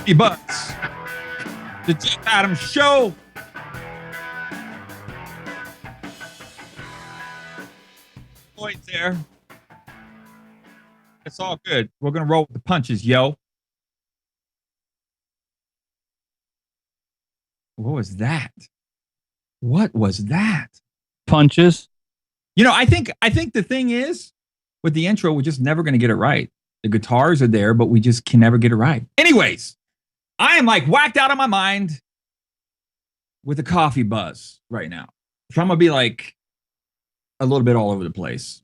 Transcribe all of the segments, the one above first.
Coffee Butts. The Jeff Adams Show. Boys there. It's all good. We're going to roll with the punches, yo. What was that? What was that? Punches. You know, I think the thing is, with the intro, we're just never going to get it right. The guitars are there, but we just can never get it right. Anyways, I am like whacked out of my mind with a coffee buzz right now. So I'm going to be like a little bit all over the place.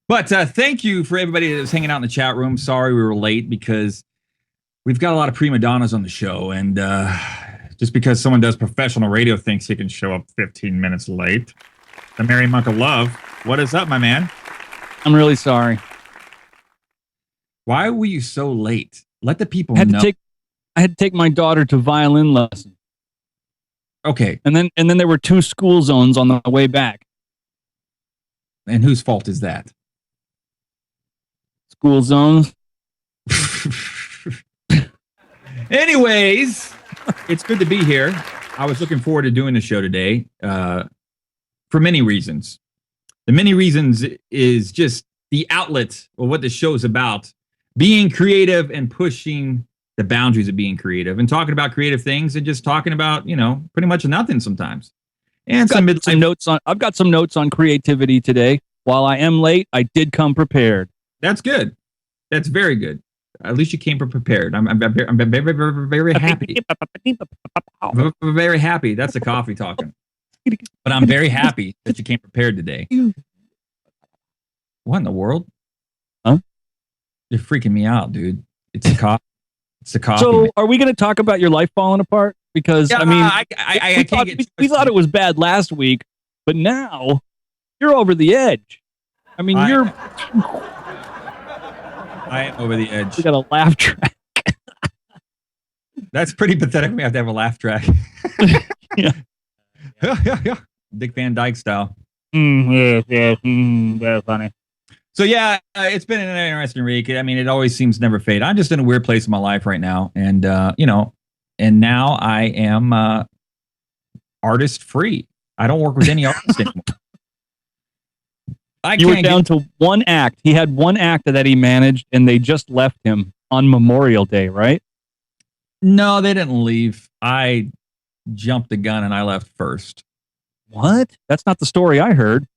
But thank you for everybody that was hanging out in the chat room. Sorry we were late because we've got a lot of prima donnas on the show. And just because someone does professional radio thinks he can show up 15 minutes late. The Merry Monk of Love. What is up, my man? I'm really sorry. Why were you so late? Let the people know. I had to take my daughter to violin lesson. Okay. And then there were 2 school zones on the way back. And whose fault is that? School zones. Anyways, it's good to be here. I was looking forward to doing the show today for many reasons. The many reasons is just the outlet of what the show is about. Being creative and pushing the boundaries of being creative and talking about creative things and just talking about, you know, pretty much nothing sometimes. And I've got some notes on creativity today. While I am late, I did come prepared. That's good. That's very good. At least you came prepared. I'm very happy. Very happy. That's the coffee talking. But I'm very happy that you came prepared today. What in the world? Huh? You're freaking me out, dude. It's the coffee. It's the coffee. So, are we going to talk about your life falling apart? Because I mean, we thought it was bad last week, but now you're over the edge. I mean, I am over the edge. We got a laugh track. That's pretty pathetic. We have to have a laugh track. Yeah. Dick Van Dyke style. Yes, very funny. So yeah, it's been an interesting week. I mean, it always seems to never fade. I'm just in a weird place in my life right now, and you know, and now I am artist free. I don't work with any artists anymore. You were down to one act. He had one act that he managed, and they just left him on Memorial Day, right? No, they didn't leave. I jumped the gun and I left first. What? That's not the story I heard.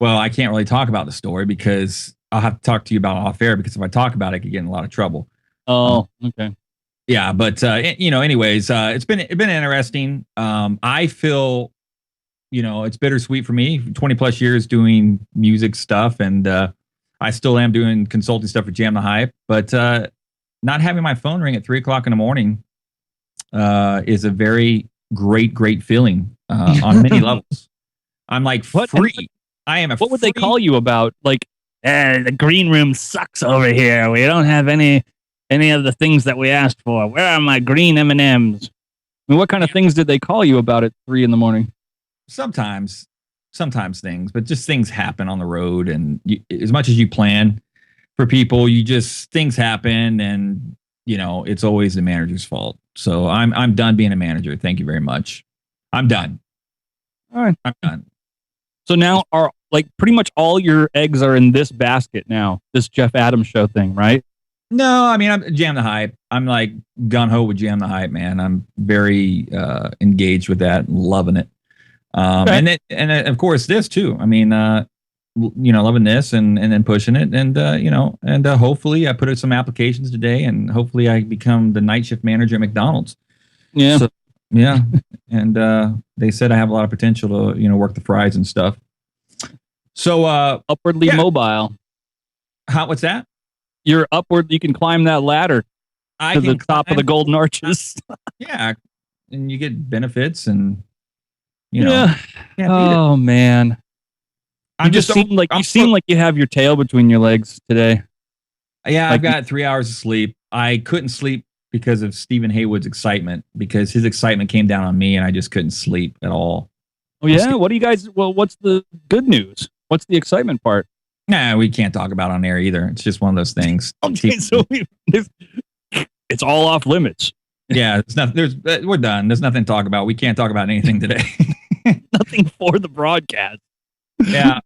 Well, I can't really talk about the story because I'll have to talk to you about it off air, because if I talk about it, I could get in a lot of trouble. Oh, okay. Yeah, but you know, anyways, it's been interesting. I feel, you know, it's bittersweet for me. 20 plus years doing music stuff, and I still am doing consulting stuff for Jam the Hype. But not having my phone ring at 3:00 in the morning is a very great feeling on many levels. I'm like free. I am a. What would they call you about? Like, the green room sucks over here. We don't have any of the things that we asked for. Where are my green M&Ms? I mean, what kind of things did they call you about at 3 a.m? Sometimes things, but just things happen on the road, and as much as you plan for people, things happen, and you know, it's always the manager's fault. So I'm done being a manager. Thank you very much. I'm done. All right, I'm done. So now pretty much all your eggs are in this basket now. This Jeff Adams Show thing, right? No, I mean, I'm Jam the Hype. I'm like gun ho with Jam the Hype, man. I'm very engaged with that and loving it. Okay. And of course this too. I mean, you know, loving this and then pushing it, and you know, and hopefully I put in some applications today, and hopefully I become the night shift manager at McDonald's. Yeah. So, yeah. And they said I have a lot of potential to, you know, work the fries and stuff. So upwardly mobile. What's that? You're upward. You can climb that ladder to the top of the Golden Arches. Yeah, and you get benefits, and you know. Yeah. Oh man, you seem like you have your tail between your legs today. Yeah, I've got 3 hours of sleep. I couldn't sleep because of Stephen Haywood's excitement, because his excitement came down on me, and I just couldn't sleep at all. Oh yeah, what do you guys? Well, what's the good news? What's the excitement part? Nah, we can't talk about it on air either. It's just one of those things. Okay, so it's all off limits. Yeah, we're done. There's nothing to talk about. We can't talk about anything today. Nothing for the broadcast. Yeah.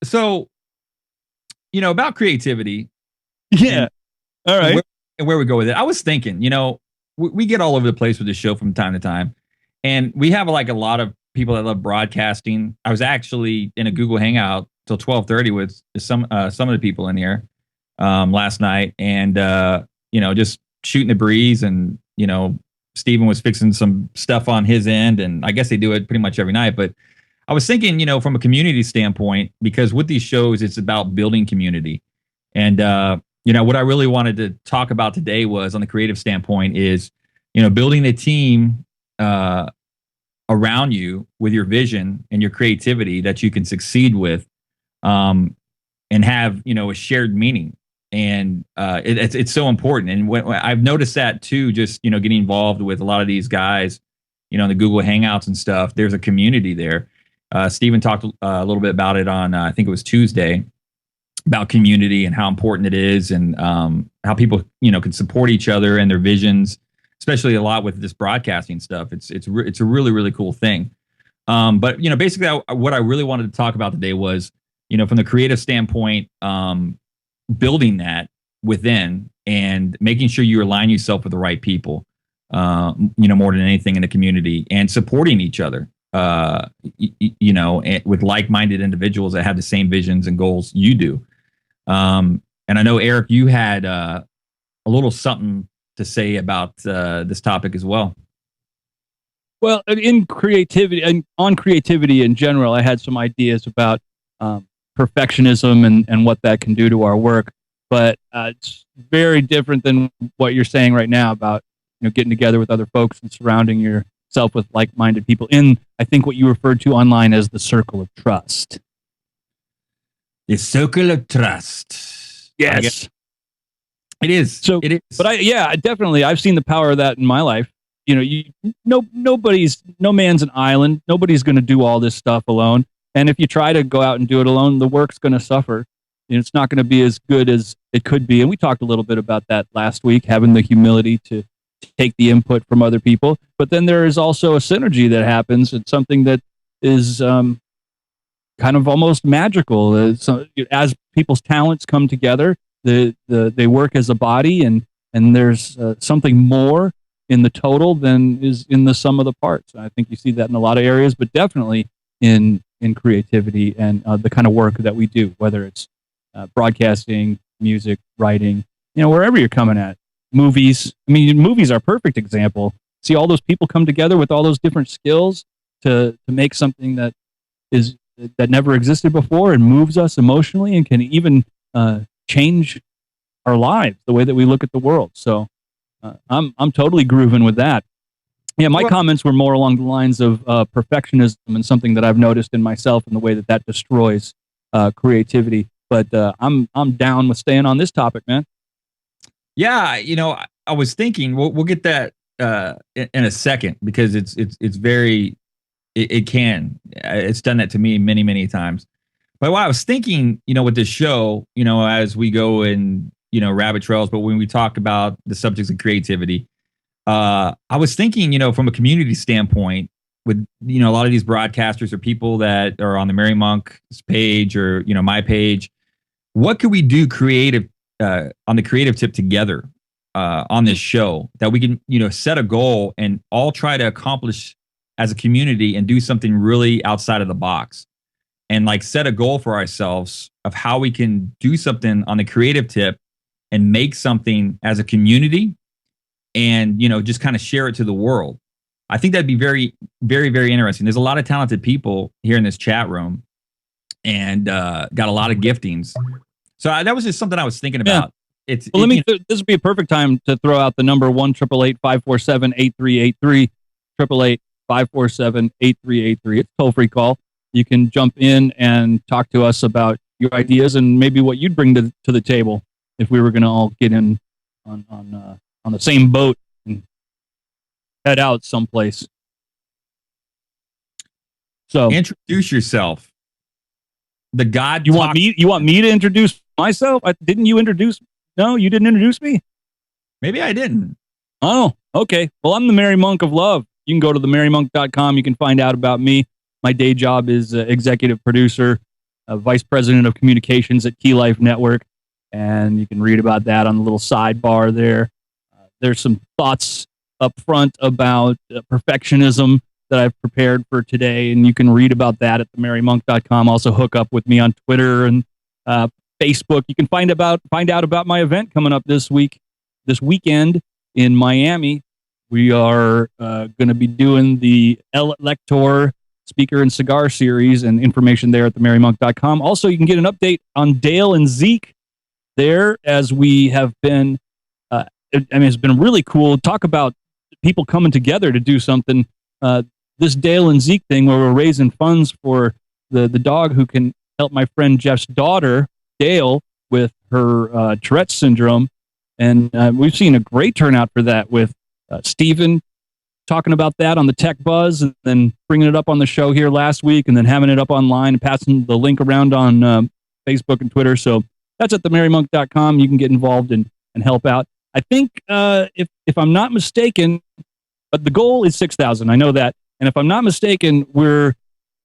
So, about creativity. Yeah. All right. And where we go with it. I was thinking, we get all over the place with the show from time to time, and we have like a lot of people that love broadcasting. I was actually in a Google Hangout till 12:30 with some of the people in here last night, and just shooting the breeze, and Steven was fixing some stuff on his end, and I guess they do it pretty much every night. But I was thinking, from a community standpoint, because with these shows, it's about building community. And, what I really wanted to talk about today was on the creative standpoint is, building a team around you with your vision and your creativity that you can succeed with and have, a shared meaning. And it's so important. And I've noticed that too, just, getting involved with a lot of these guys, the Google Hangouts and stuff, there's a community there. Steven talked a little bit about it on, I think it was Tuesday, about community and how important it is, and how people, can support each other and their visions, especially a lot with this broadcasting stuff. It's a really, really cool thing. But, basically what I really wanted to talk about today was, from the creative standpoint, building that within and making sure you align yourself with the right people, more than anything in the community, and supporting each other. With like-minded individuals that have the same visions and goals you do. And I know, Eric, you had a little something to say about this topic as well. Well, in creativity and on creativity in general, I had some ideas about perfectionism and what that can do to our work. But it's very different than what you're saying right now about getting together with other folks and surrounding yourself with like-minded people in, I think, what you referred to online as the circle of trust. The circle of trust. Yes. It is. So, it is. But I've seen the power of that in my life. No man's an island. Nobody's going to do all this stuff alone. And if you try to go out and do it alone, the work's going to suffer. It's not going to be as good as it could be. And we talked a little bit about that last week, having the humility to take the input from other people. But then there is also a synergy that happens. It's something that is kind of almost magical. So as people's talents come together, they work as a body, and there's something more in the total than is in the sum of the parts. And I think you see that in a lot of areas, but definitely in creativity and the kind of work that we do, whether it's broadcasting, music, writing, wherever you're coming at. Movies. I mean, movies are a perfect example. See all those people come together with all those different skills to make something that never existed before and moves us emotionally and can even change our lives, the way that we look at the world. So I'm totally grooving with that. Yeah, my comments were more along the lines of perfectionism and something that I've noticed in myself and the way that destroys creativity. But I'm down with staying on this topic, man. Yeah, I was thinking we'll get that in a second, because it's very it's done that to me many, many times. But what I was thinking, with this show, as we go in, rabbit trails, but when we talk about the subjects of creativity, I was thinking, from a community standpoint, with a lot of these broadcasters or people that are on the Mary Monk's page or my page, what could we do creative on the creative tip together on this show that we can set a goal and all try to accomplish as a community and do something really outside of the box, and like set a goal for ourselves of how we can do something on the creative tip and make something as a community and just kind of share it to the world. I think that'd be very, very, very interesting. There's a lot of talented people here in this chat room, and got a lot of giftings. So that was just something I was thinking about. Yeah. This would be a perfect time to throw out the number 1-888-547-8383, 888-547-8383. It's a toll-free call. You can jump in and talk to us about your ideas and maybe what you'd bring to the table if we were going to all get in on the same boat and head out someplace. So introduce yourself. The God. You want me to introduce myself? Didn't you introduce? No, you didn't introduce me. Maybe I didn't. Oh, okay. Well, I'm the Merry Monk of Love. You can go to themerrymonk.com. You can find out about me. My day job is executive producer, vice president of communications at Key Life Network. And you can read about that on the little sidebar there. There's some thoughts up front about perfectionism that I've prepared for today. And you can read about that at themerrymonk.com. Also hook up with me on Twitter and Facebook. You can find out about my event coming up this weekend in Miami. We are going to be doing the El Lector Speaker and Cigar Series, and information there at themerrymonk.com. Also, you can get an update on Dale and Zeke there, as we have been. It's been really cool. Talk about people coming together to do something. This Dale and Zeke thing, where we're raising funds for the dog who can help my friend Jeff's daughter, Dale, with her Tourette's syndrome. And we've seen a great turnout for that, with Steven talking about that on the Tech Buzz, and then bringing it up on the show here last week, and then having it up online and passing the link around on Facebook and Twitter. So that's at themerrymonk.com. You can get involved and help out. I think, if I'm not mistaken, but the goal is 6,000. I know that. And if I'm not mistaken, we're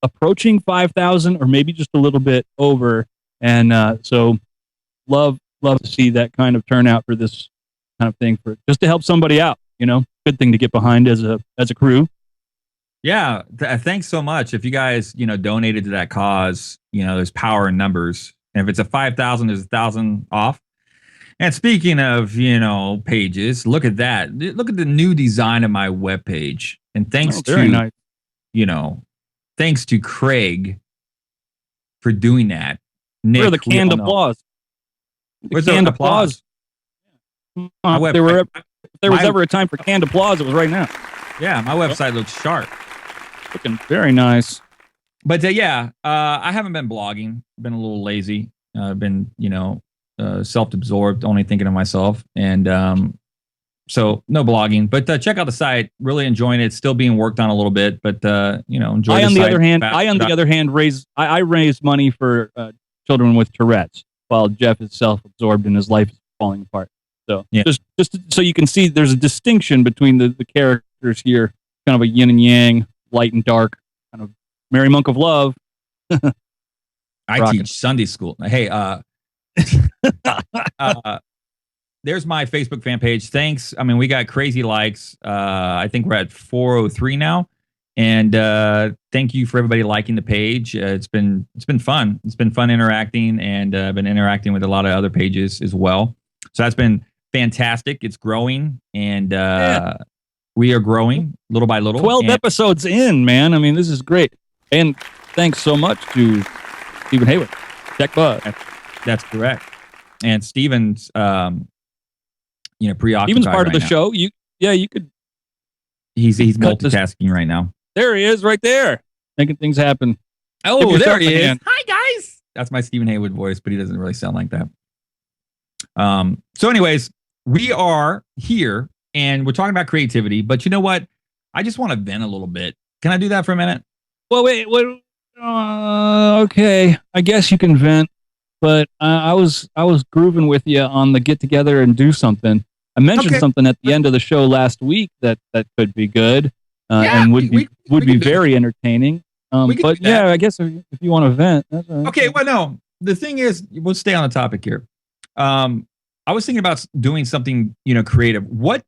approaching 5,000, or maybe just a little bit over. And so love to see that kind of turnout for this kind of thing, for just to help somebody out. Good thing to get behind as a crew. Yeah, thanks so much. If you guys, donated to that cause, there's power in numbers. And if it's a 5,000, there's 1,000 off. And speaking of, pages, look at that. Look at the new design of my webpage. And thanks to, thanks to Craig for doing that. Nick, where's the canned applause? Where's the applause? If there was ever a time for canned applause, it was right now. Yeah, my website looks sharp. Looking very nice. But I haven't been blogging. Been a little lazy. I've been, self-absorbed, only thinking of myself. And so no blogging. But check out the site. Really enjoying it. It's still being worked on a little bit. But, enjoy I, the on site. the other hand, raise money for children with Tourette's, while Jeff is self-absorbed and his life is falling apart. So just so you can see, there's a distinction between the characters here, kind of a yin and yang, light and dark, kind of Merry Monk of Love. I teach Sunday school. Hey, there's my Facebook fan page. Thanks. I mean, we got crazy likes. I think we're at 403 now. And thank you for everybody liking the page. It's been fun. It's been fun interacting, and I've been interacting with a lot of other pages as well. So that's been fantastic. It's growing, and we are growing little by little. 12 episodes in, man. I mean, this is great. And thanks so much to Stephen Hayward. Tech Buzz. That's correct. And Steven's, preoccupied. Steven's part of the now. show. You could. He's multitasking right now. There he is, right there, making things happen. Oh, there he is. Hi, guys. That's my Stephen Hayward voice, but he doesn't really sound like that. So anyways, we are here and we're talking about creativity, but you know what? I just want to vent a little bit. Can I do that for a minute? Well, wait. Okay. I guess you can vent, but I was grooving with you on the get together and do something. I mentioned something at the end of the show last week that could be good, and would be very entertaining. But yeah, I guess if you want to vent, that's all right. Okay. Well, no, the thing is, we'll stay on the topic here. I was thinking about doing something, creative. What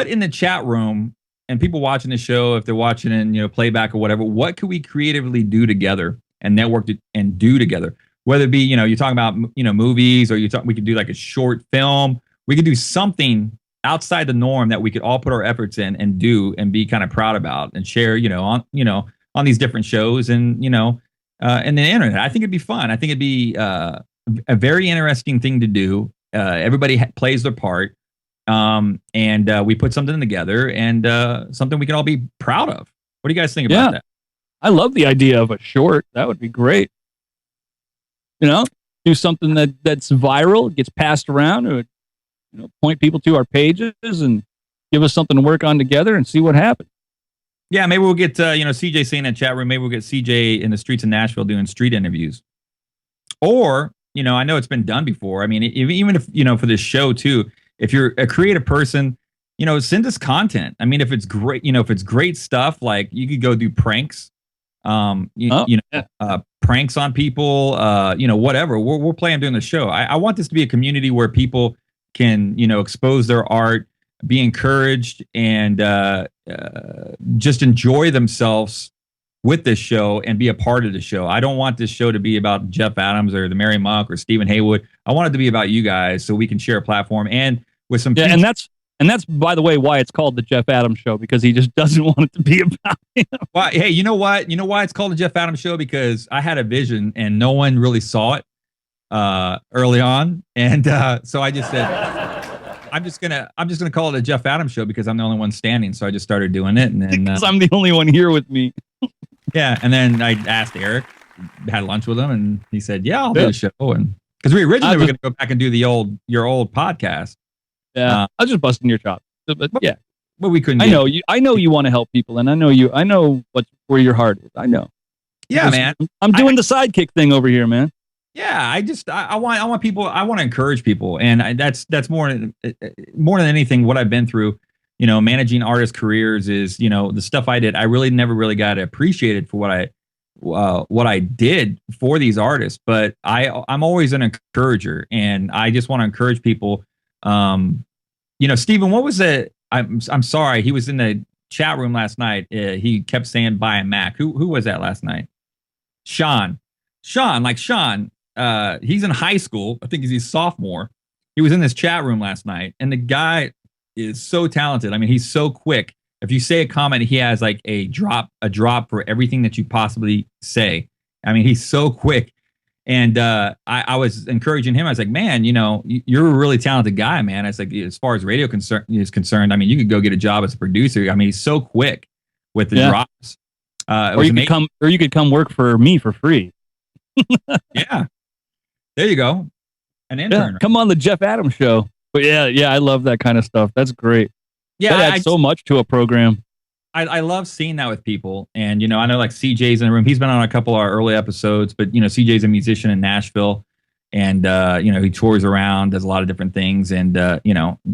in the chat room and people watching the show, if they're watching in, playback or whatever, what could we creatively do together and network and do together? Whether it be, you're talking about, movies, or we could do like a short film. We could do something outside the norm that we could all put our efforts in and do and be kind of proud about and share, on these different shows and, and the internet. I think it'd be fun. I think it'd be a very interesting thing to do. Everybody plays their part, and we put something together and something we can all be proud of. What do you guys think about that? I love the idea of a short. That would be great. Do something that's viral, gets passed around, or point people to our pages and give us something to work on together and see what happens. Yeah, maybe we'll get CJ saying in the chat room. Maybe we'll get CJ in the streets of Nashville doing street interviews, or. I know it's been done before. I mean, even if, for this show too, if you're a creative person send us content. I mean, if it's great, if it's great stuff, like you could go do pranks, pranks on people, whatever. We'll play them during the show. I want this to be a community where people can, expose their art, be encouraged, and just enjoy themselves with this show and be a part of the show. I don't want this show to be about Jeff Adams or the Mary Monk or Stephen Haywood. I want it to be about you guys so we can share a platform and with some and that's, by the way, why it's called The Jeff Adams Show, because he just doesn't want it to be about him. Well, hey, you know what? You know why it's called The Jeff Adams Show? Because I had a vision and no one really saw it early on. And so I just said, I'm just gonna call it The Jeff Adams Show because I'm the only one standing. So I just started doing it. And then because I'm the only one here with me. Yeah. And then I asked Eric, had lunch with him, and he said, yeah, I'll do the show. And because we originally were going to go back and do your old podcast. Yeah, I was just busting your chops, but yeah, but we couldn't. I know you want to help people, and I know where your heart is. I know. Yeah, man. I'm doing the sidekick thing over here, man. Yeah, I want people. I want to encourage people, and that's more than anything what I've been through. Managing artist careers is the stuff I did. I really never really got appreciated for what I did for these artists, but I'm always an encourager, and I just want to encourage people. Stephen, what was it? I'm sorry. He was in the chat room last night. He kept saying buy a Mac. Who was that last night? Sean. He's in high school. I think he's a sophomore. He was in this chat room last night, and the guy is so talented. I mean, he's so quick. If you say a comment, he has like a drop for everything that you possibly say. I mean, he's so quick. And I was encouraging him. I was like, man, you're a really talented guy, man. It's like, as far as radio is concerned, I mean, you could go get a job as a producer. I mean, he's so quick with the drops. Or you could come work for me for free. Yeah, there you go, an intern. Yeah, come on the Jeff Adams Show. But yeah, I love that kind of stuff. That's great. Yeah, that adds so much to a program. I love seeing that with people. And, I know like CJ's in the room. He's been on a couple of our early episodes, but, CJ's a musician in Nashville, and, he tours around, does a lot of different things, and,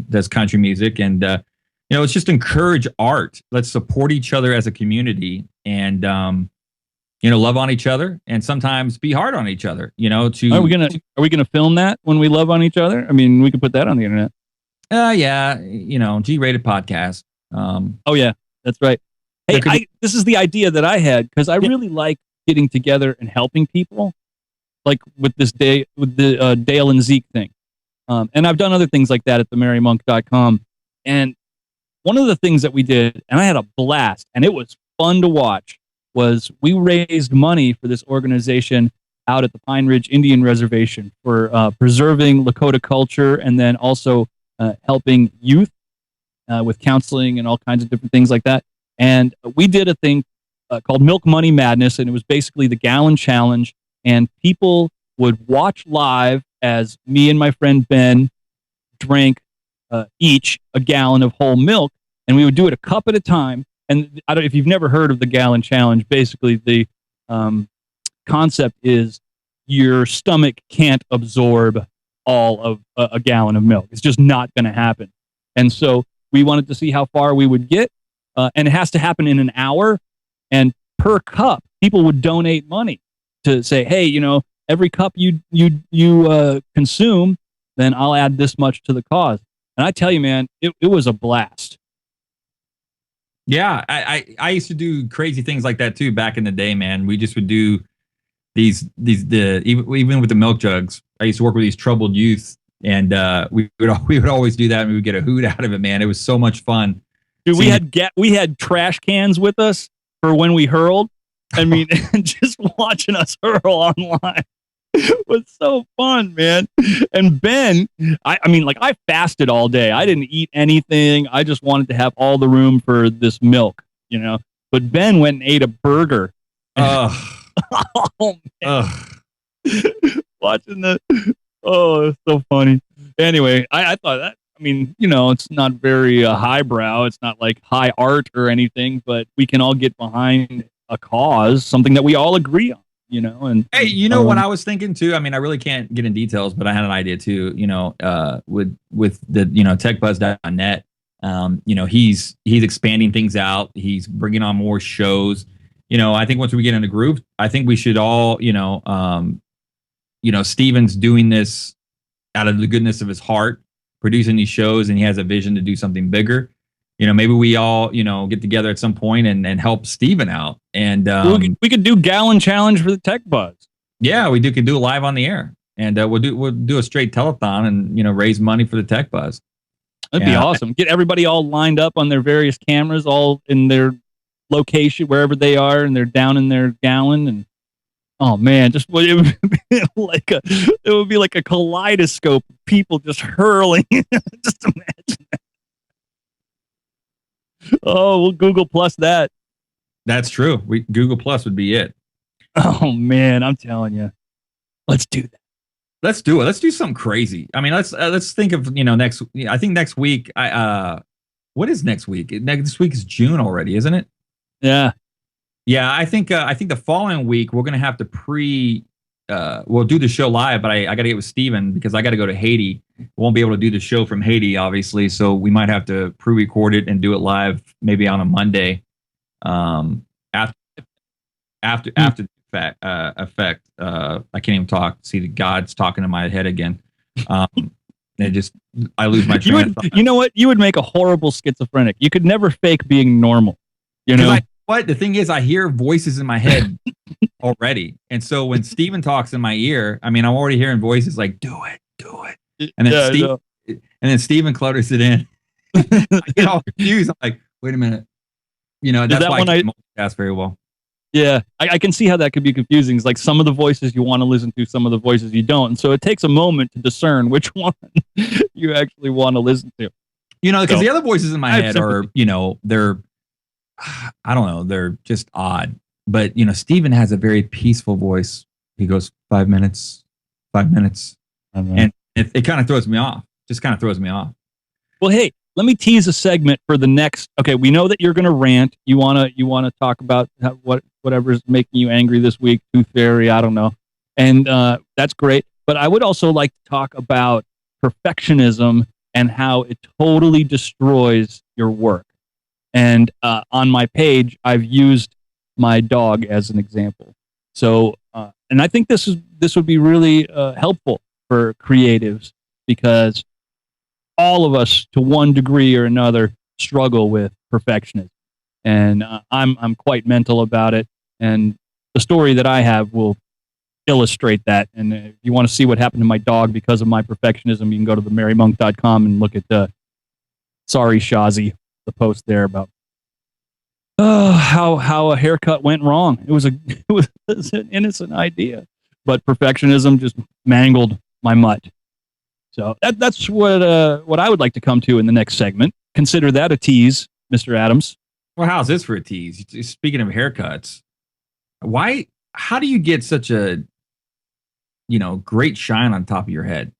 does country music. And, let's just encourage art. Let's support each other as a community, and, love on each other, and sometimes be hard on each other, are we gonna film that when we love on each other? I mean, we could put that on the internet. Yeah. G-rated podcast. Oh yeah. That's right. Hey, this is the idea that I had, because I really like getting together and helping people, like with the Dale and Zeke thing. And I've done other things like that at themarymonk.com. And one of the things that we did, and I had a blast, and it was fun to watch, was we raised money for this organization out at the Pine Ridge Indian Reservation for preserving Lakota culture, and then also helping youth with counseling and all kinds of different things like that. And we did a thing called Milk Money Madness, and it was basically the gallon challenge. And people would watch live as me and my friend Ben drank each a gallon of whole milk, and we would do it a cup at a time. And I don't know if you've never heard of the gallon challenge. Basically, the concept is your stomach can't absorb all of a gallon of milk. It's just not going to happen. And so we wanted to see how far we would get, and it has to happen in an hour. And per cup, people would donate money to say, hey, every cup you consume, then I'll add this much to the cause. And I tell you, man, it was a blast. Yeah, I used to do crazy things like that too back in the day, man. We just would do even with the milk jugs. I used to work with these troubled youth, and we would always do that, and we would get a hoot out of it, man. It was so much fun. Dude, we had trash cans with us for when we hurled. I mean, just watching us hurl online was so fun, man. And Ben, I fasted all day. I didn't eat anything. I just wanted to have all the room for this milk, But Ben went and ate a burger. Oh, man. Watching it's so funny. Anyway, I thought that, it's not very highbrow. It's not like high art or anything, but we can all get behind a cause, something that we all agree on, And hey, what I was thinking too? I mean, I really can't get in details, but I had an idea too, with the, techbuzz.net. He's expanding things out. He's bringing on more shows. I think once we get in the groove, I think we should all, Steven's doing this out of the goodness of his heart, producing these shows, and he has a vision to do something bigger. Maybe we all, get together at some point and help Steven out. And we could do Gallon Challenge for the Tech Buzz. Yeah, we could do it live on the air, and we'll do a straight telethon and raise money for the Tech Buzz. That'd be awesome. Get everybody all lined up on their various cameras, all in their location wherever they are, and they're down in their gallon. And oh man, it would be like a kaleidoscope of people just hurling. Just imagine that. Oh, we'll Google Plus that. That's true. Google Plus would be it. Oh man, I'm telling you, let's do that. Let's do it. Let's do something crazy. I mean, let's think of next. I think next week. What is next week? This week is June already, isn't it? Yeah. Yeah, I think the following week we're gonna have to we'll do the show live, but I got to get with Steven because I got to go to Haiti. Won't be able to do the show from Haiti, obviously, so we might have to pre-record it and do it live maybe on a Monday. After the effect. I can't even talk. See, the God's talking in my head again. I lose my train of thought. You know what? You would make a horrible schizophrenic. You could never fake being normal. What the thing is, I hear voices in my head already, and so when Steven talks in my ear, I mean, I'm already hearing voices like "do it," and then Steven clutters it in. I get all confused. I'm like, wait a minute, that's why I can't multitask very well. Yeah, I can see how that could be confusing. It's like some of the voices you want to listen to, some of the voices you don't, and so it takes a moment to discern which one you actually want to listen to. Because the other voices in my head are, they're. I don't know. They're just odd. But, Steven has a very peaceful voice. He goes 5 minutes. And it kind of throws me off. Just kind of throws me off. Well, hey, let me tease a segment for the next. Okay, we know that you're going to rant. You want to talk about whatever's making you angry this week, Tooth Fairy, I don't know. And that's great. But I would also like to talk about perfectionism and how it totally destroys your work. And on my page, I've used my dog as an example. So, and I think this would be really helpful for creatives because all of us, to one degree or another, struggle with perfectionism. And I'm quite mental about it. And the story that I have will illustrate that. And if you want to see what happened to my dog because of my perfectionism, you can go to themerrymonk.com and look at Sorry Shazi, the post there about how a haircut went wrong. It was an innocent idea, but perfectionism just mangled my mutt. So that's what I would like to come to in the next segment. Consider that a tease, Mr. Adams. Well, how's this for a tease? Speaking of haircuts, how do you get such a great shine on top of your head?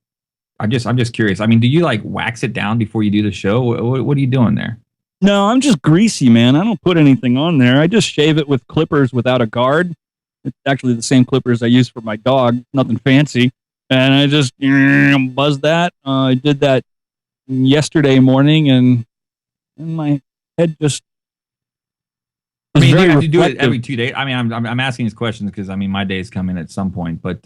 I'm just curious. I mean, do you like wax it down before you do the show? What are you doing there? No, I'm just greasy, man. I don't put anything on there. I just shave it with clippers without a guard. It's actually the same clippers I use for my dog. Nothing fancy. And I just buzz that. I did that yesterday morning, and my head just. I mean, you have to do it every 2 days. I mean, I'm asking these questions because my day is coming at some point. But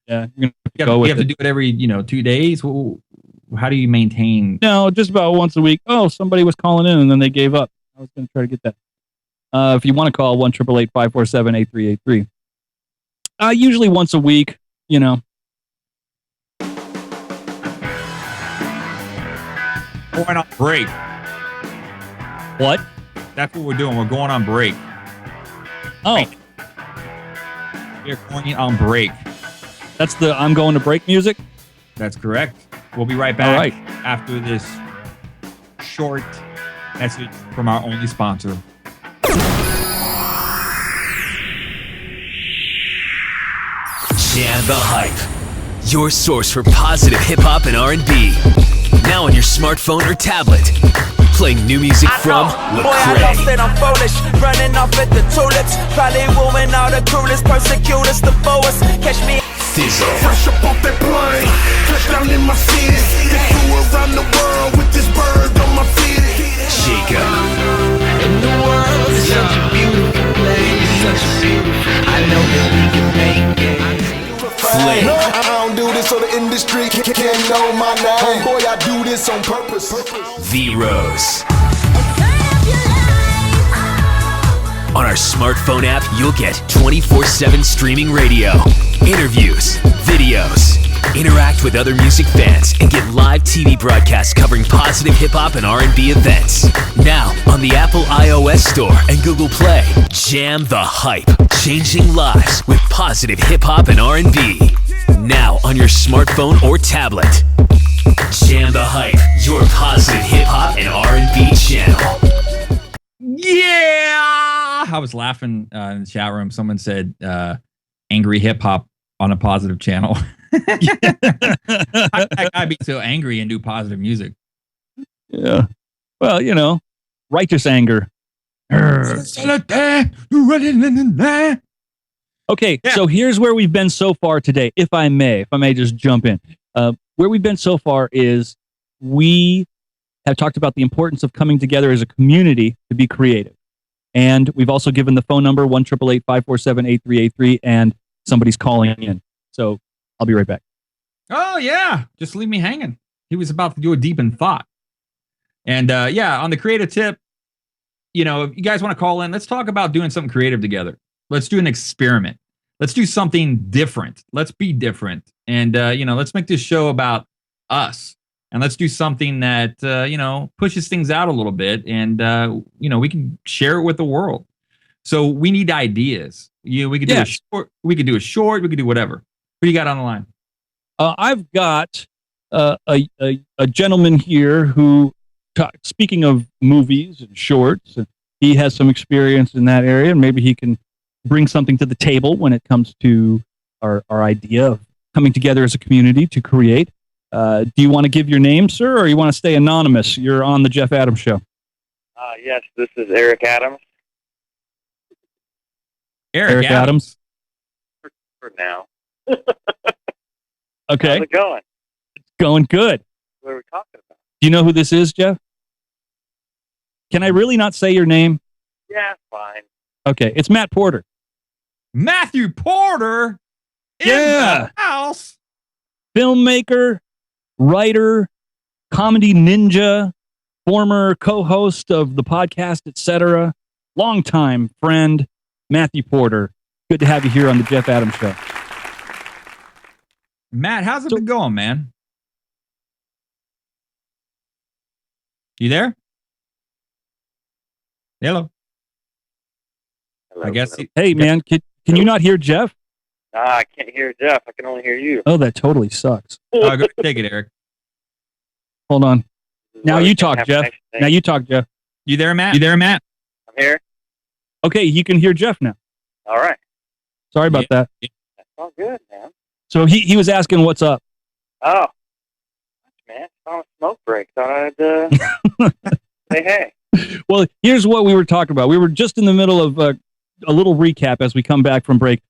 yeah, you have to do it every 2 days. How do you maintain? No, just about once a week. Oh, somebody was calling in and then they gave up. I was going to try to get that. If you want to call 1-888-547-8383. Usually once a week. Going on break. What? That's what we're doing. We're going on break. Oh. We're going on break. That's the I'm going to break music? That's correct. We'll be right back after this short message from our only sponsor. Jam the Hype, your source for positive hip-hop and R&B. Now on your smartphone or tablet. Playing new music from Lecrae. Boy, I lost it, I'm foolish. Running off at the tulips. Probably wooing all the coolest, persecutors, the boas. Catch me. Thizzle. Fresh up off that plane, touchdown in my city. Flew around the world with this bird on my feet. Jacob. And the world is such a beautiful place. Such a beautiful. I know that we can make it. Flame. I don't do this so the industry can't know my name. Boy, I do this on purpose. V-Rose. On our smartphone app, you'll get 24/7 streaming radio, interviews, videos, interact with other music fans, and get live TV broadcasts covering positive hip-hop and R&B events. Now, on the Apple iOS Store and Google Play, Jam the Hype, changing lives with positive hip-hop and R&B. Now on your smartphone or tablet. Jam the Hype, your positive hip-hop and R&B channel. Yeah, I was laughing in the chat room. Someone said angry hip hop on a positive channel. I'd be so angry and do positive music. Yeah. Well, you know, righteous anger. Okay, Yeah. so here's where we've been so far today, if I may just jump in. Where we've been so far is we have talked about the importance of coming together as a community to be creative. And we've also given the phone number, 1-888-547-8383, and somebody's calling in. So I'll be right back. Oh, yeah. Just leave me hanging. He was about to do a deep in thought. And yeah, on the creative tip, you know, if you guys want to call in, let's talk about doing something creative together. Let's do an experiment. Let's do something different. Let's be different. And, you know, let's make this show about us. And let's do something that, you know, pushes things out a little bit. And, you know, we can share it with the world. So we need ideas. We could do a short. We could do a short. We could do whatever. Who you got on the line? I've got a gentleman here who, speaking of movies and shorts, he has some experience in that area, and maybe he can bring something to the table when it comes to our idea of coming together as a community to create. Do you want to give your name, sir, or you want to stay anonymous? You're on the Jeff Adams Show. Yes, this is Eric Adams. Eric Adams. For now. Okay. How's it going? It's going good. What are we talking about? Do you know who this is, Jeff? Can I really not say your name? Yeah, fine. Okay, it's Matt Porter. Matthew Porter in Yeah. the house. Filmmaker, writer, comedy ninja, former co-host of the podcast, etc. Longtime friend, Matthew Porter. Good to have you here on the Jeff Adams Show. Matt, how's it been going, man? You there? Hello. Hello, I guess. hello. Hey, man, can you not hear Jeff? I can't hear Jeff. I can only hear you. Oh, that totally sucks. Go take it, Eric. Hold on. Now Well, you we talk, have Jeff. connection. Now you talk, Jeff. You there, Matt? I'm here. Okay, you can hear Jeff now. All right. Sorry about that. That's all good, man. So he was asking what's up. Oh, man. It's on a smoke break. Thought I'd say hey. Well, here's what we were talking about. We were just in the middle of a little recap as we come back from break.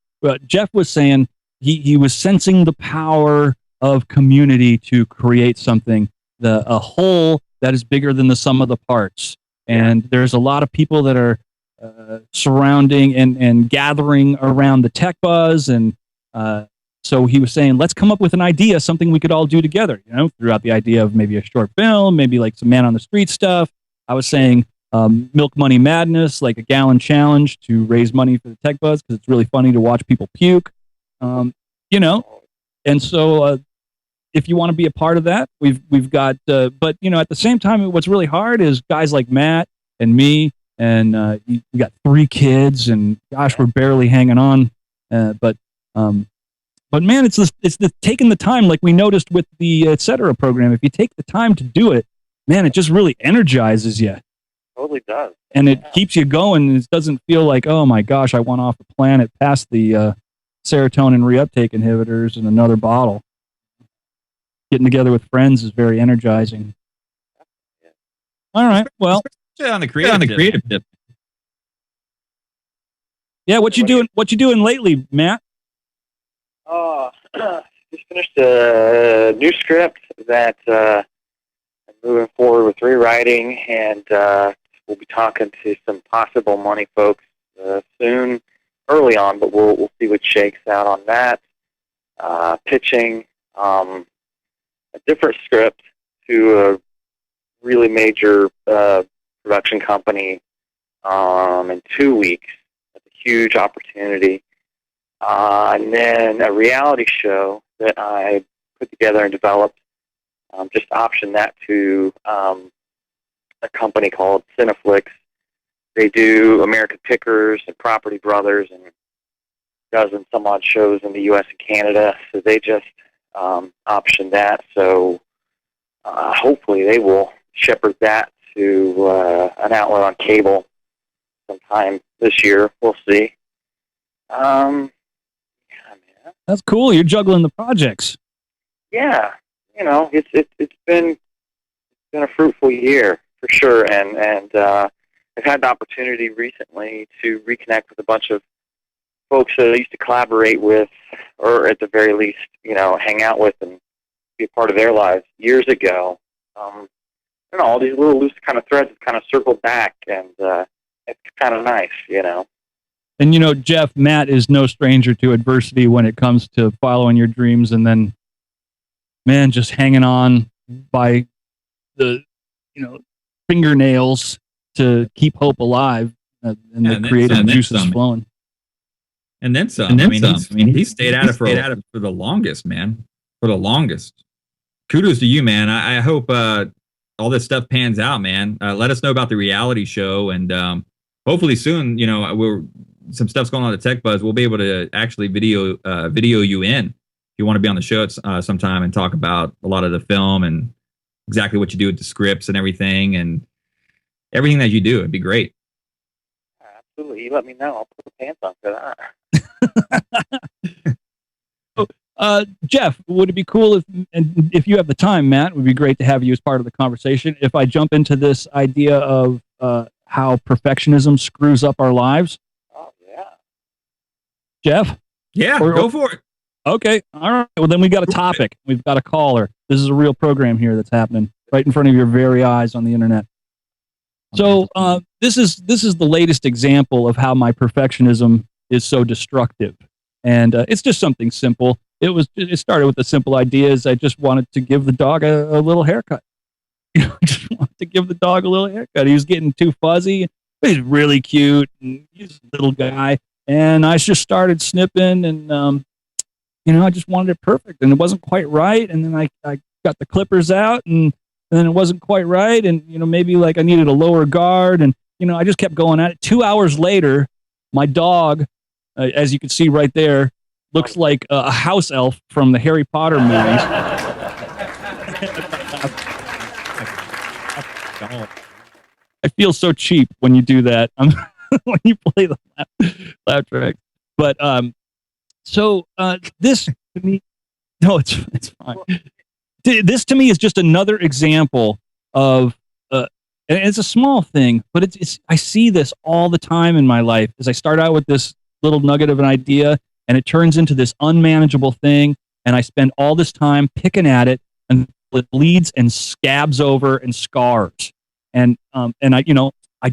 Jeff was saying he was sensing the power of community to create something, a whole that is bigger than the sum of the parts. And there's a lot of people that are surrounding and gathering around the tech buzz. And so he was saying, let's come up with an idea, something we could all do together, you know, throughout the idea of maybe a short film, maybe like some man on the street stuff. I was saying Milk Money Madness, like a gallon challenge to raise money for the tech buzz because it's really funny to watch people puke, you know. And so if you want to be a part of that, we've got. But you know, at the same time, what's really hard is guys like Matt and me, and we got 3 kids, and gosh, we're barely hanging on. But man, it's the taking the time, like we noticed with the etc. program. If you take the time to do it, man, it just really energizes you. Totally does. And it keeps you going. It doesn't feel like, oh my gosh, I went off the planet past the serotonin reuptake inhibitors in another bottle. Getting together with friends is very energizing. All right, well, Especially on the creative tip. yeah. What you doing lately, Matt? Oh, Just finished a new script that I'm moving forward with rewriting, and we'll be talking to some possible money folks soon, early on, but we'll see what shakes out on that. Pitching a different script to a really major production company in 2 weeks. That's a huge opportunity. And then a reality show that I put together and developed, just optioned that to a company called Cineflix. They do American Pickers and Property Brothers and dozen some odd shows in the U.S. and Canada. So they just optioned that. So hopefully they will shepherd that to an outlet on cable sometime this year. We'll see. Yeah, man. That's cool. You're juggling the projects. Yeah, it's been a fruitful year for sure, and I've had the opportunity recently to reconnect with a bunch of folks that I used to collaborate with, or at the very least, hang out with and be a part of their lives years ago. All these little loose kind of threads have kind of circled back, and it's kind of nice, And Jeff, Matt is no stranger to adversity when it comes to following your dreams, and then, man, just hanging on by the, fingernails to keep hope alive, and the creative juices flowing. And then some. He stayed at it for the longest, man. For the longest. Kudos to you, man. I hope all this stuff pans out, man. Let us know about the reality show, and hopefully soon, some stuff's going on at Tech Buzz. We'll be able to actually video you in if you want to be on the show sometime and talk about a lot of the film and exactly what you do with the scripts and everything that you do. It'd be great. Absolutely. You let me know. I'll put the pants on for that. Jeff, would it be cool if you have the time, Matt, it would be great to have you as part of the conversation. If I jump into this idea of how perfectionism screws up our lives. Oh, yeah. Jeff? Yeah, go for it. Okay. All right. Well, then we got a topic. We've got a caller. This is a real program here that's happening right in front of your very eyes on the internet. So this is the latest example of how my perfectionism is so destructive. And it's just something simple. It started with the simple idea is I just wanted to give the dog a little haircut. I just wanted to give the dog a little haircut. He was getting too fuzzy. He's really cute. And he's a little guy. And I just started snipping and, I just wanted it perfect. And it wasn't quite right. And then I got the clippers out and then it wasn't quite right. And, maybe like I needed a lower guard. And, I just kept going at it. 2 hours later, my dog, as you can see right there, looks like a house elf from the Harry Potter movies. I feel so cheap when you do that. When you play the laugh track. But this to me, no, it's fine. This to me is just another example of, and it's a small thing, but it's I see this all the time in my life. As I start out with this little nugget of an idea, and it turns into this unmanageable thing, and I spend all this time picking at it, and it bleeds and scabs over and scars. And I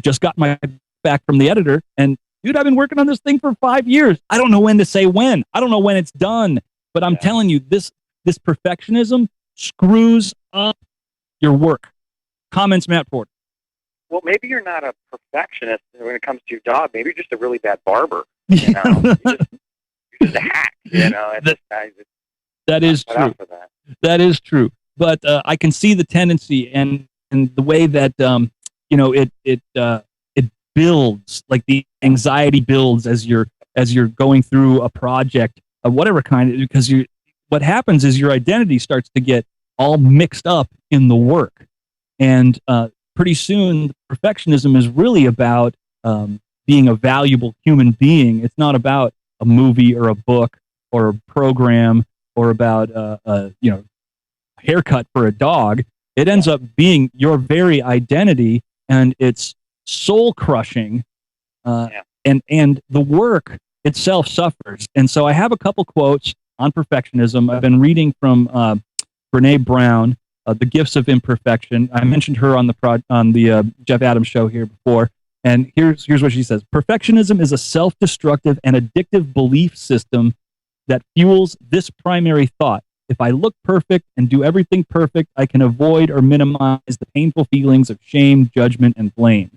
just got my back from the editor, and dude, I've been working on this thing for 5 years. I don't know when to say when. I don't know when it's done, but I'm telling you, this perfectionism screws up your work. Comments, Matt Ford. Well, maybe you're not a perfectionist when it comes to your dog. Maybe you're just a really bad barber. You're just a hack. That is true. That is true. But I can see the tendency and the way that it builds, like the anxiety builds as you're going through a project of whatever kind, because what happens is your identity starts to get all mixed up in the work, and pretty soon perfectionism is really about being a valuable human being. It's not about a movie or a book or a program or about a haircut for a dog. It ends up being your very identity, and it's soul crushing, and the work itself suffers. And so I have a couple quotes on perfectionism. I've been reading from Brene Brown, The Gifts of Imperfection. I mentioned her on the Jeff Adams show here before, and here's what she says: perfectionism is a self-destructive and addictive belief system that fuels this primary thought. If I look perfect and do everything perfect, I can avoid or minimize the painful feelings of shame, judgment, and blame.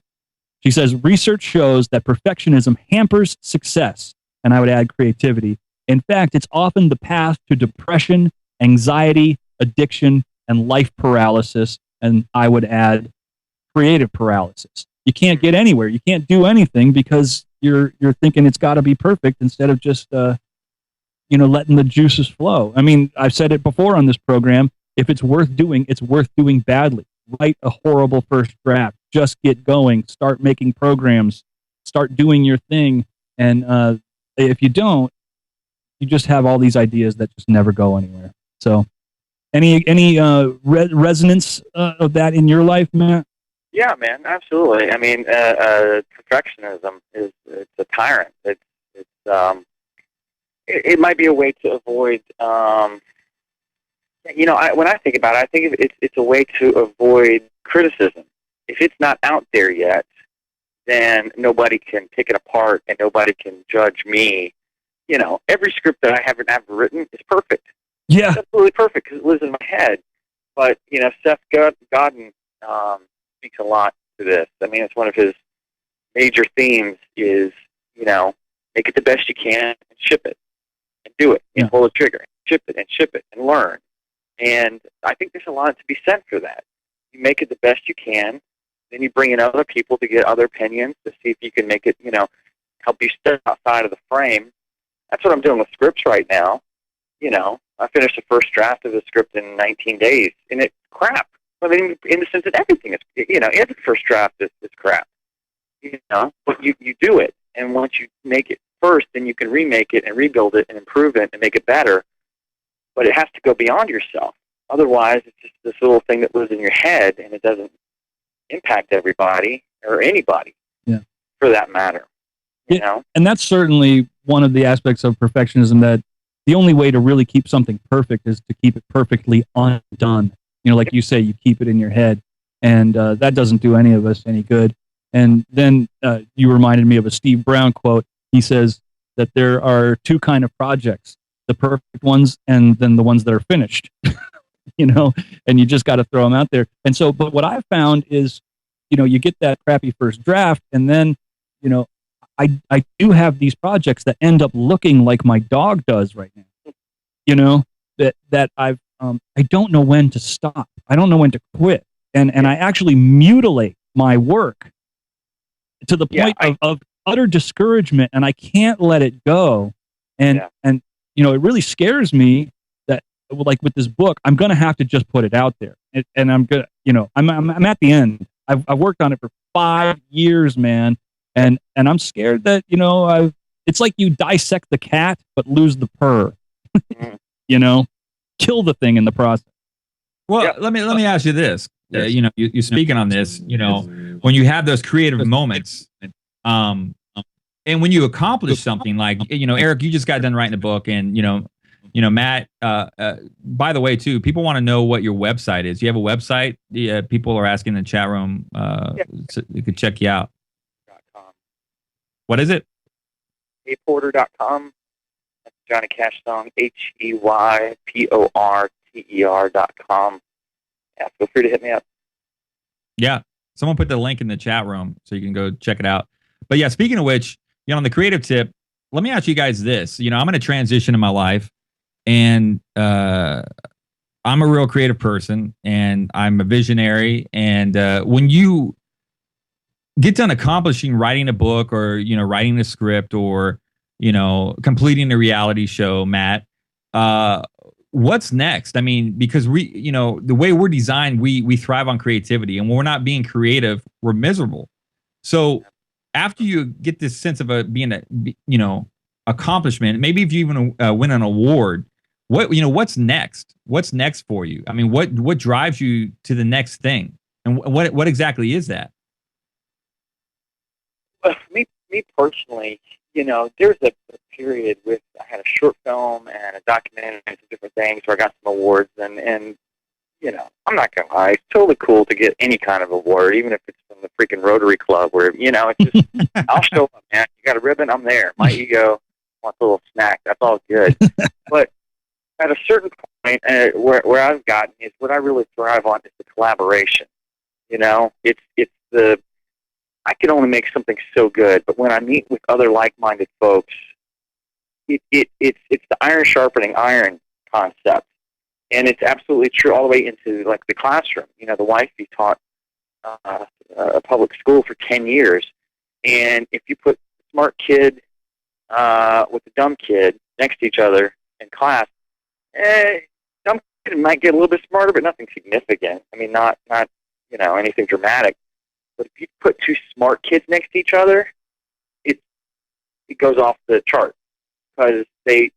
She says research shows that perfectionism hampers success, and I would add creativity. In fact, it's often the path to depression, anxiety, addiction, and life paralysis, and I would add creative paralysis. You can't get anywhere. You can't do anything because you're thinking it's got to be perfect instead of just letting the juices flow. I mean, I've said it before on this program. If it's worth doing, it's worth doing badly. Write a horrible first draft. Just get going. Start making programs. Start doing your thing. And if you don't, you just have all these ideas that just never go anywhere. So, any resonance of that in your life, Matt? Yeah, man, absolutely. I mean, perfectionism it's a tyrant. It might be a way to avoid. When I think about it, I think it's a way to avoid criticism. If it's not out there yet, then nobody can pick it apart and nobody can judge me. Every script that I haven't ever written is perfect. Yeah, it's absolutely perfect because it lives in my head. But Seth Godin speaks a lot to this. I mean, it's one of his major themes is make it the best you can and ship it and do it. Pull the trigger, ship it and learn. And I think there's a lot to be said for that. You make it the best you can, then you bring in other people to get other opinions to see if you can make it, help you step outside of the frame. That's what I'm doing with scripts right now. I finished the first draft of the script in 19 days, and it's crap. I mean, in the sense that everything is, every first draft is crap. But you do it, and once you make it first, then you can remake it and rebuild it and improve it and make it better. But it has to go beyond yourself. Otherwise, it's just this little thing that lives in your head, and it doesn't impact everybody or anybody, for that matter. You know? And that's certainly one of the aspects of perfectionism, that the only way to really keep something perfect is to keep it perfectly undone. Like you say, you keep it in your head, and that doesn't do any of us any good. And then you reminded me of a Steve Brown quote. He says that there are two kind of projects: the perfect ones and then the ones that are finished. And you just got to throw them out there. And so, but what I've found is, you get that crappy first draft, and then, I do have these projects that end up looking like my dog does right now. That I don't know when to stop. I don't know when to quit. And I actually mutilate my work to the point of utter discouragement, and I can't let it go. And it really scares me that, like with this book, I'm going to have to just put it out there. And I'm going to, I'm at the end. I've worked on it for 5 years, man. And I'm scared that, it's like you dissect the cat, but lose the purr, kill the thing in the process. Well, let me ask you this. You're speaking on this, when you have those creative moments, and when you accomplish something like, Eric, you just got done writing a book, and, Matt, by the way, too, people want to know what your website is. You have a website? People are asking in the chat room, so they could check you out. What is it? Heyporter.com. That's Johnny Cash song, HEYPORTER.com. Yeah, feel free to hit me up. Yeah. Someone put the link in the chat room so you can go check it out. But yeah, speaking of which, on the creative tip, let me ask you guys this. I'm in a transition in my life, and I'm a real creative person, and I'm a visionary. And when you get done accomplishing writing a book, or writing a script, or completing a reality show, Matt, what's next? I mean, because we, the way we're designed, we thrive on creativity, and when we're not being creative, we're miserable. So after you get this sense of accomplishment, maybe if you even win an award, what's next? What's next for you? I mean, what drives you to the next thing, and what exactly is that? Well, me personally, there's a period I had a short film and a documentaries and different things where I got some awards, and you know, I'm not gonna lie, it's totally cool to get any kind of award, even if it's from the freaking Rotary Club, where, you know, it's just, I'll show up, man. You got a ribbon, I'm there. My ego wants a little snack. That's all good. But at a certain point, where I've gotten is what I really thrive on is the collaboration. You know, it's the, I can only make something so good, but when I meet with other like-minded folks, it's the iron sharpening iron concept. And it's absolutely true all the way into, like, the classroom. You know, the wifey taught a public school for 10 years. And if you put a smart kid with a dumb kid next to each other in class, dumb kid might get a little bit smarter, but nothing significant. I mean, not you know, anything dramatic. But if you put two smart kids next to each other, it goes off the chart, because they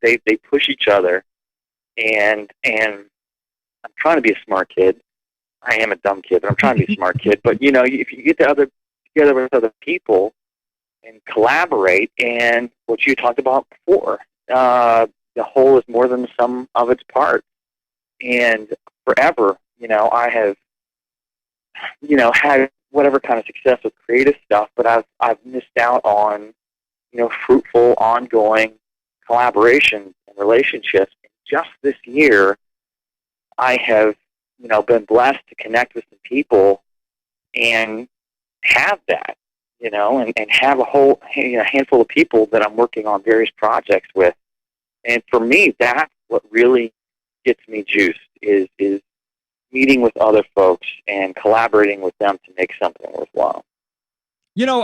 push each other. And I'm trying to be a smart kid. I am a dumb kid, but I'm trying to be a smart kid. But, you know, if you get together with other people and collaborate, and what you talked about before, the whole is more than the sum of its parts. And forever, you know, I have, you know, had whatever kind of success with creative stuff, but I've missed out on, you know, fruitful, ongoing collaboration and relationships. Just this year, I have, you know, been blessed to connect with some people and have that, you know, and have a whole, you know, handful of people that I'm working on various projects with. And for me, that's what really gets me juiced is meeting with other folks and collaborating with them to make something worthwhile. You know,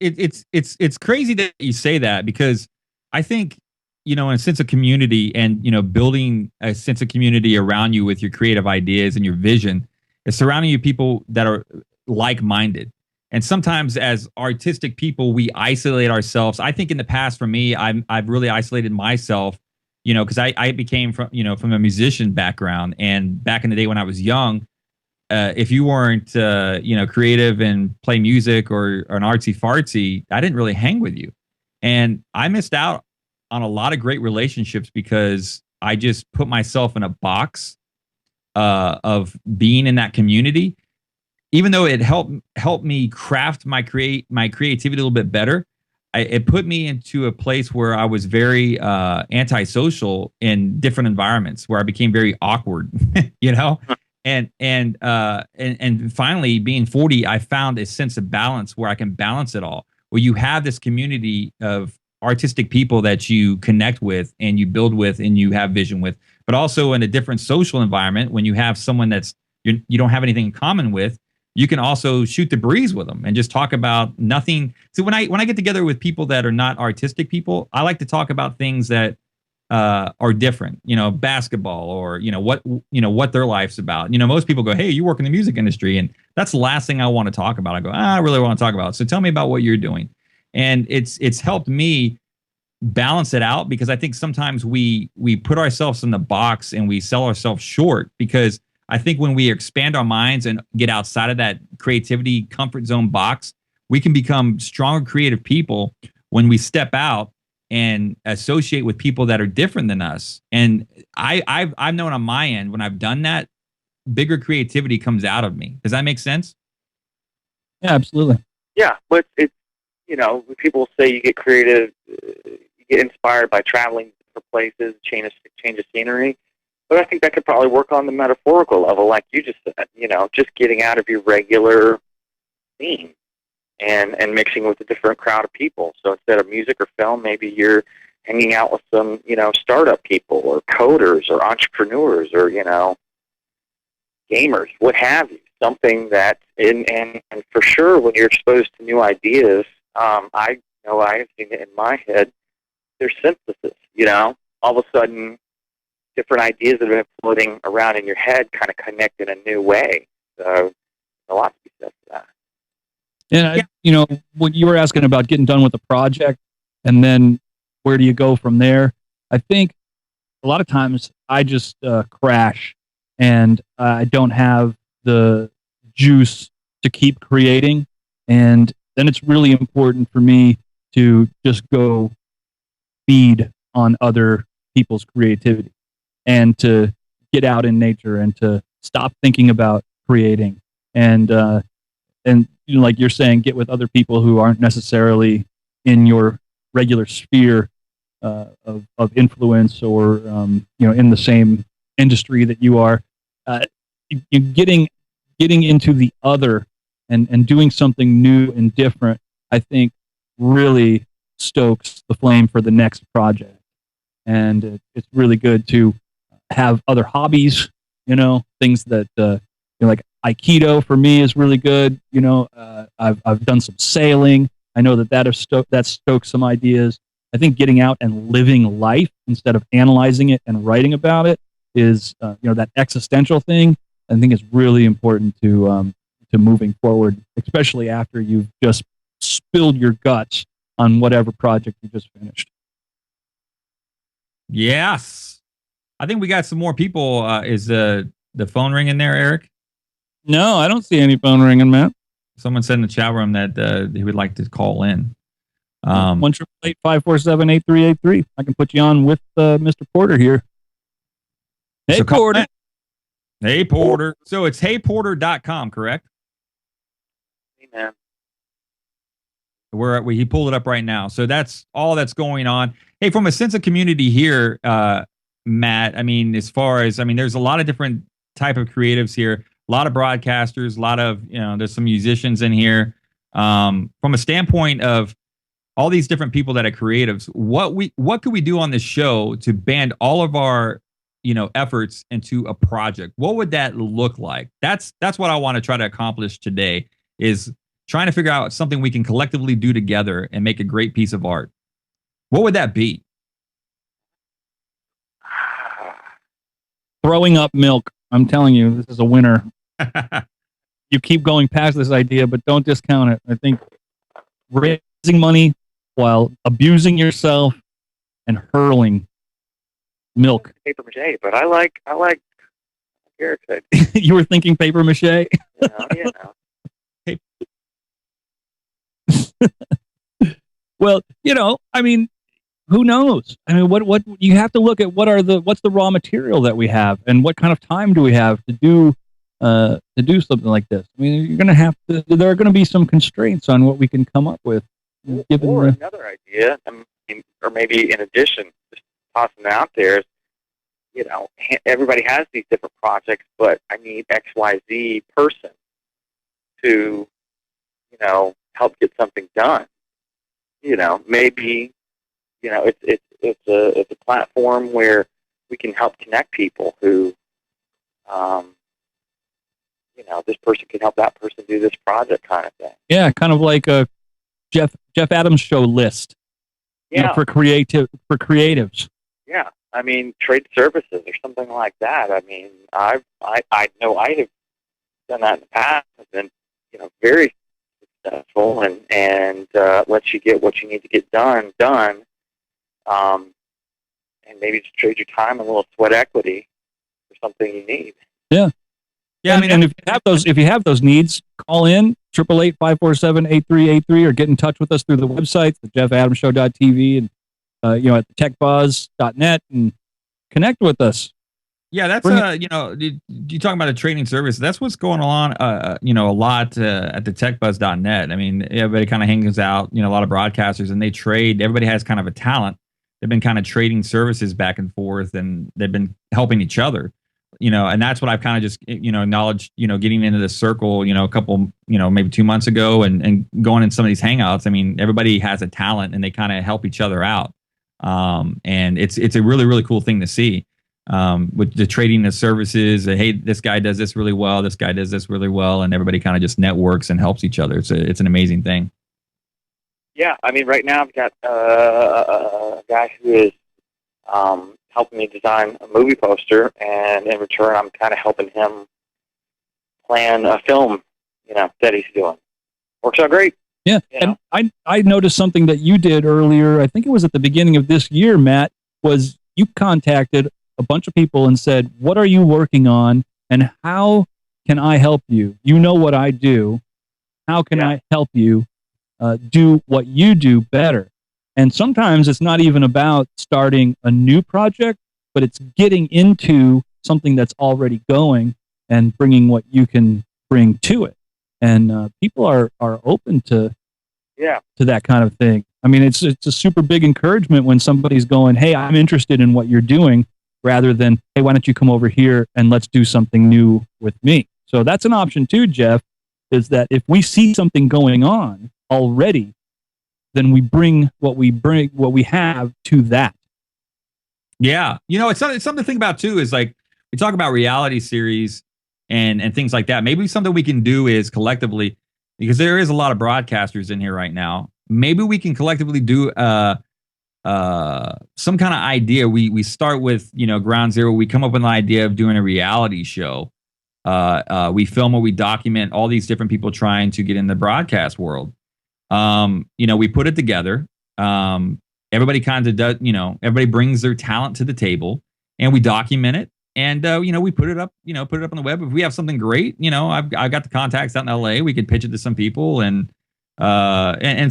it's crazy that you say that, because I think, you know, in a sense of community, and, you know, building a sense of community around you with your creative ideas and your vision, is surrounding you people that are like-minded. And sometimes as artistic people, we isolate ourselves. I think in the past, for me, I've really isolated myself, you know, because I became from a musician background. And back in the day when I was young, if you weren't, you know, creative and play music or an artsy fartsy, I didn't really hang with you. And I missed out on a lot of great relationships because I just put myself in a box of being in that community. Even though it helped me craft my creativity a little bit better, it put me into a place where I was very antisocial in different environments, where I became very awkward, you know. And finally, being 40, I found a sense of balance where I can balance it all. Where you have this community of artistic people that you connect with and you build with and you have vision with, but also in a different social environment, when you have someone that's you don't have anything in common with, you can also shoot the breeze with them and just talk about nothing. So when I get together with people that are not artistic people, I like to talk about things that are different, you know, basketball, or, you know, what their life's about. You know, most people go, "Hey, you work in the music industry," and that's the last thing I want to talk about. I go, "I really want to talk about it. So tell me about what you're doing." And it's helped me balance it out, because I think sometimes we put ourselves in the box and we sell ourselves short, because I think when we expand our minds and get outside of that creativity comfort zone box, we can become stronger creative people when we step out and associate with people that are different than us. And I've known on my end, when I've done that, bigger creativity comes out of me. Does that make sense? Yeah, absolutely. Yeah, but it's, you know, when people say you get creative, you get inspired by traveling to places, change of scenery. But I think that could probably work on the metaphorical level, like you just said, you know, just getting out of your regular scene and mixing with a different crowd of people. So instead of music or film, maybe you're hanging out with some, you know, startup people or coders or entrepreneurs or, you know, gamers, what have you. Something that, and for sure, when you're exposed to new ideas, I know I've seen it in my head, there's synthesis, you know, all of a sudden, different ideas that have been floating around in your head kind of connect in a new way. So a lot to be said for that. And you know, when you were asking about getting done with the project and then where do you go from there, I think a lot of times I just crash, and I don't have the juice to keep creating. And then it's really important for me to just go feed on other people's creativity, and to get out in nature and to stop thinking about creating, and like you're saying, get with other people who aren't necessarily in your regular sphere of influence, or in the same industry that you are. Getting into the other and doing something new and different, I think, really stokes the flame for the next project. And it's really good to have other hobbies, things that like Aikido for me is really good. I've done some sailing. I know that stokes some ideas. I think getting out and living life instead of analyzing it and writing about it is that existential thing. I think is really important to moving forward, especially after you've just spilled your guts on whatever project you just finished. Yes. I think we got some more people. Is the phone ringing there, Eric? No, I don't see any phone ringing, Matt. Someone said in the chat room that he would like to call in. 1-888-547-8383. I can put you on with Mr. Porter here. Hey, Porter. Hey, Porter. So it's heyporter.com, correct? Hey, man. He pulled it up right now. So that's all that's going on. Hey, from a sense of community here, Matt, as far as, there's a lot of different type of creatives here, a lot of broadcasters, a lot of, there's some musicians in here. From a standpoint of all these different people that are creatives, what could we do on this show to band all of our, efforts into a project? What would that look like? That's what I want to try to accomplish today, is trying to figure out something we can collectively do together and make a great piece of art. What would that be? Throwing up milk. I'm telling you, this is a winner. You keep going past this idea, but don't discount it. I think raising money while abusing yourself and hurling milk. Paper mache, but I like Eric said. You were thinking paper mache? Well, who knows? What you have to look at what's the raw material that we have, and what kind of time do we have to do something like this? You're going to have to. There are going to be some constraints on what we can come up with. Or another idea, or maybe in addition, just tossing it out there. Everybody has these different projects, but I need XYZ person to, help get something done. Maybe, it's a platform where we can help connect people who, this person can help that person do this project kind of thing. Yeah, kind of like a Jeff Adams show list. Yeah, for creatives. Yeah, trade services or something like that. I know I have done that in the past. I've been, very successful, and lets you get what you need to get done, and maybe just trade your time and a little sweat equity for something you need. Yeah. Yeah, and if you have those needs, call in 888-547-8383, or get in touch with us through the website, TheJeffAdamsShow.tv, and at techbuzz.net, and connect with us. Yeah, that's you talking about a trading service. That's what's going on a lot at the techbuzz.net. Everybody kind of hangs out, a lot of broadcasters, and they trade. Everybody has kind of a talent. They've been kind of trading services back and forth, and they've been helping each other. And that's what I've kind of just, acknowledged, getting into this circle, a couple, maybe 2 months ago, and going in some of these hangouts. Everybody has a talent, and they kind of help each other out. And it's a really, really cool thing to see, with the trading of services. Hey, this guy does this really well. This guy does this really well. And everybody kind of just networks and helps each other. It's an amazing thing. Yeah. Right now I've got a guy who is, helping me design a movie poster, and in return, I'm kind of helping him plan a film, that he's doing. Works out great. Yeah, and I noticed something that you did earlier. I think it was at the beginning of this year, Matt. Was you contacted a bunch of people and said, "What are you working on, and how can I help you? You know what I do. How can I help you do what you do better?" And sometimes it's not even about starting a new project, but it's getting into something that's already going and bringing what you can bring to it. And people are open to that kind of thing. I mean, it's a super big encouragement when somebody's going, hey, I'm interested in what you're doing, rather than, hey, why don't you come over here and let's do something new with me? So that's an option too, Jeff, is that if we see something going on already, then we bring what we have to that. Yeah. It's something to think about too, is like, we talk about reality series and things like that. Maybe something we can do is collectively, because there is a lot of broadcasters in here right now. Maybe we can collectively do some kind of idea. We start with, ground zero. We come up with an idea of doing a reality show. We film or we document all these different people trying to get in the broadcast world. We put it together. Everybody kind of does, everybody brings their talent to the table, and we document it. And, we put it up on the web. If we have something great, I've got the contacts out in LA. We could pitch it to some people and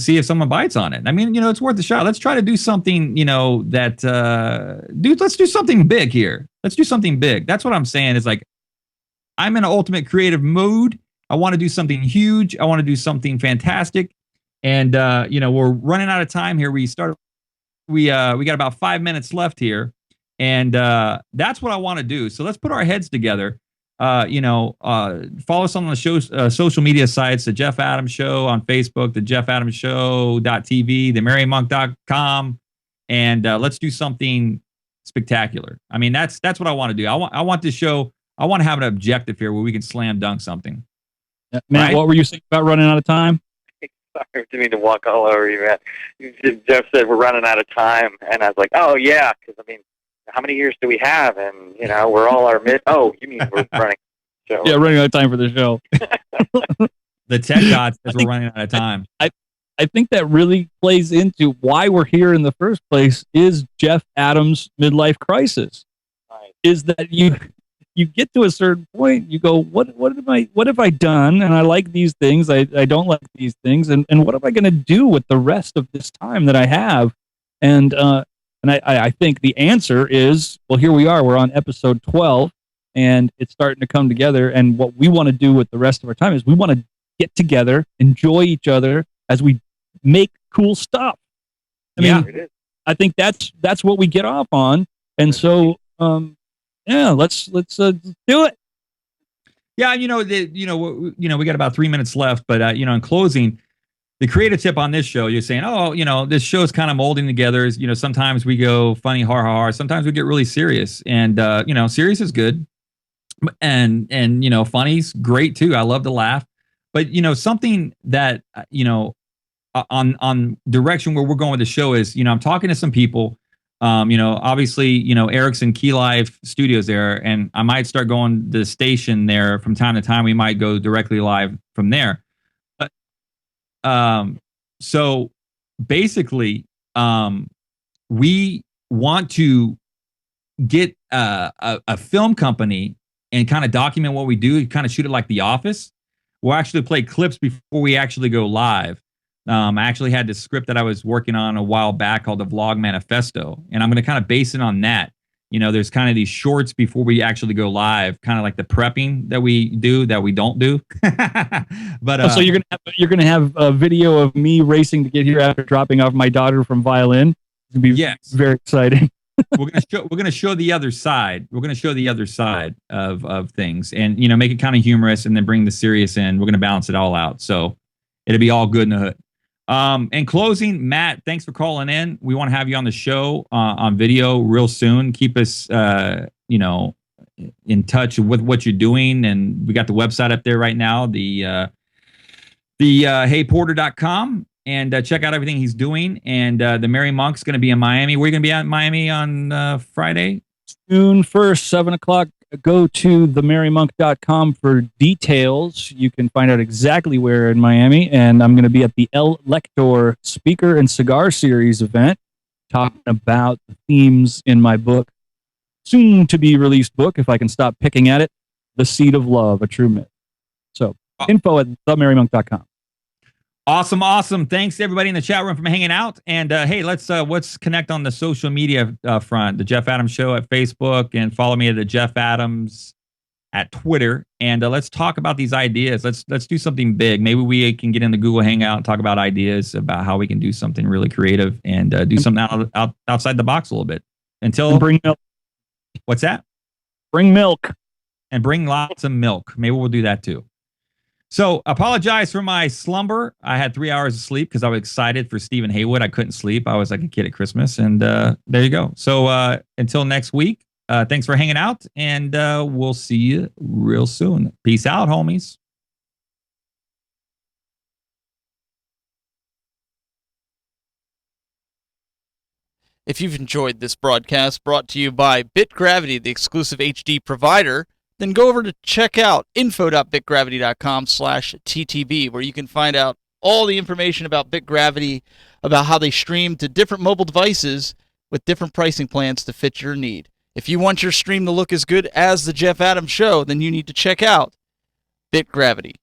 see if someone bites on it. I mean, it's worth a shot. Let's try to do something, let's do something big here. Let's do something big. That's what I'm saying, is like, I'm in an ultimate creative mood. I want to do something huge. I want to do something fantastic. And, we're running out of time here. We got about 5 minutes left here. And that's what I want to do. So let's put our heads together. Follow us on the show's social media sites, The Jeff Adams Show on Facebook, TheJeffAdamsShow.tv, TheMaryMonk.com, and let's do something spectacular. I mean, that's what I want to do. I want this show. I want to have an objective here where we can slam dunk something. Matt, right? What were you saying about running out of time? Sorry, I didn't mean to walk all over you, man. Jeff said we're running out of time, and I was like, oh yeah, because I mean, how many years do we have? And we're all our mid. Oh, you mean we're running? Show. Yeah, running out of time for the show. The tech god says we're running out of time. I think that really plays into why we're here in the first place. Is Jeff Adams' midlife crisis? Right. Is that you get to a certain point, you go, what have I done? And I like these things. I don't like these things. And what am I going to do with the rest of this time that I have? And I think the answer is, well, here we are. We're on episode 12, and it's starting to come together. And what we want to do with the rest of our time is we want to get together, enjoy each other as we make cool stuff. I mean, I think that's what we get off on. And so, let's do it. Yeah, we got about 3 minutes left, but in closing, the creative tip on this show, you're saying, this show is kind of molding together. Sometimes we go funny, har. Sometimes we get really serious, and serious is good, and funny's great too. I love to laugh, but something that on direction where we're going with the show is, I'm talking to some people. Obviously, Eric's in Key Live Studios there, and I might start going to the station there from time to time. We might go directly live from there. But so basically, we want to get a film company and kind of document what we do, kind of shoot it like The Office. We'll actually play clips before we actually go live. I actually had this script that I was working on a while back called the Vlog Manifesto, and I'm going to kind of base it on that. There's kind of these shorts before we actually go live, kind of like the prepping that we do that we don't do. But so you're gonna have a video of me racing to get here after dropping off my daughter from violin. It's gonna be very exciting. we're gonna show the other side. We're gonna show the other side of things, and make it kind of humorous, and then bring the serious in. We're gonna balance it all out, so it'll be all good in the hood. In closing, Matt, thanks for calling in. We want to have you on the show on video real soon. Keep us, in touch with what you're doing, and we got the website up there right now, the heyporter.com, and check out everything he's doing. And the Mary Monk's going to be in Miami. We're going to be at Miami on Friday, June 1st, 7:00. Go to theMaryMonk.com for details. You can find out exactly where in Miami. And I'm going to be at the El Lector Speaker and Cigar Series event, talking about the themes in my book, soon to be released book, if I can stop picking at it, The Seed of Love, a True Myth. So info at theMaryMonk.com. Awesome. Thanks to everybody in the chat room for hanging out. And hey, let's connect on the social media front. The Jeff Adams Show at Facebook, and follow me at the Jeff Adams at Twitter. And let's talk about these ideas. Let's do something big. Maybe we can get in the Google Hangout and talk about ideas about how we can do something really creative and do something outside the box a little bit. And bring milk. What's that? Bring milk. And bring lots of milk. Maybe we'll do that too. So apologize for my slumber. I had 3 hours of sleep because I was excited for Stephen Haywood. I couldn't sleep. I was like a kid at Christmas. And there you go. So until next week, thanks for hanging out. And we'll see you real soon. Peace out, homies. If you've enjoyed this broadcast brought to you by BitGravity, the exclusive HD provider, then go over to check out info.bitgravity.com/TTB, where you can find out all the information about BitGravity, about how they stream to different mobile devices with different pricing plans to fit your need. If you want your stream to look as good as The Jeff Adams Show, then you need to check out BitGravity.